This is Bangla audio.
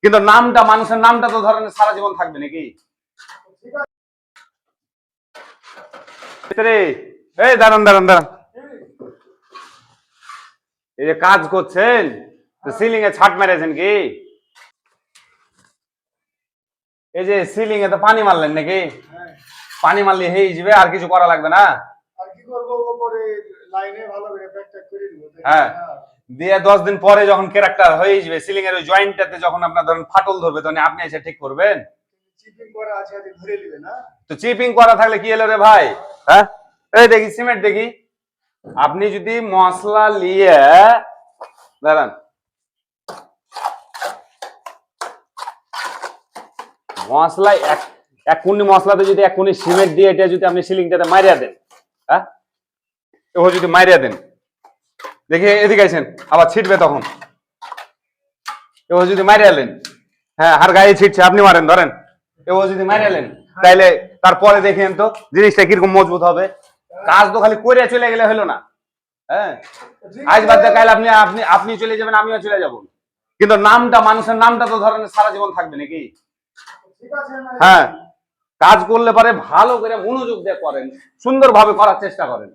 কিন্তু নামটা, মানুষের নামটা তো ধরেন সারা জীবন থাকবে নাকি? এই দাঁড়ান দাঁড়ান দাঁড়ান, এই যে কাজ করছেন সিলিং এ ছাট মেরেছেন কি? এই যে সিলিং এ তো পানি মারলেন নাকি? পানি মারলে হয়ে যাবে, আর কিছু করা লাগবে না? আর কি করব, উপরে লাইনে ভালো করে প্যাকট্যাক করে দিব। হ্যাঁ, দিয়ে 10 দিন পরে যখন ক্যারেক্টার হয়ে যাবে, সিলিং এর ওই জয়েন্টটাতে যখন আপনার ধরেন ফাটল ধরবে, তখন আপনি এসে ঠিক করবেন। চিপিং করা আছে, আজ ঘুরে দিবে না? তো চিপিং করা থাকলে কি হলো রে ভাই? হ্যাঁ, এই দেখি সিমেন্ট দেখি। আপনি যদি মশলা নিয়ে দাঁড়ান, মশলা এক কুন্নি মশলাতে যদি এক কুন্নি সিমেন্ট দিয়ে এটা যদি আপনি সিলিংটাতে মারিয়া দেন, হ্যাঁ, ও যদি মারিয়া দেন, দেখি এদিকে আইছেন, আবার ছিটবে তখন। ও যদি মারিয়ালেন, হ্যাঁ, আর গায়ে ছিটছে, আপনি মারেন, ধরেন ও যদি মারিয়ালেন, তাইলে তারপরে দেখেন তো জিনিসটা কিরকম মজবুত হবে। কাজ তো খালি করে চলে গেলে হলো না। হ্যাঁ, আজ বাদ দিয়ে কাল আপনি আপনি আপনি চলে যাবেন, আমিও চলে যাব, কিন্তু নামটা, মানুষের নামটা তো ধরেন সারা জীবন থাকবে নাকি? হ্যাঁ, কাজ করলে পারে ভালো করে মনোযোগ দিয়ে করেন, সুন্দরভাবে করার চেষ্টা করেন।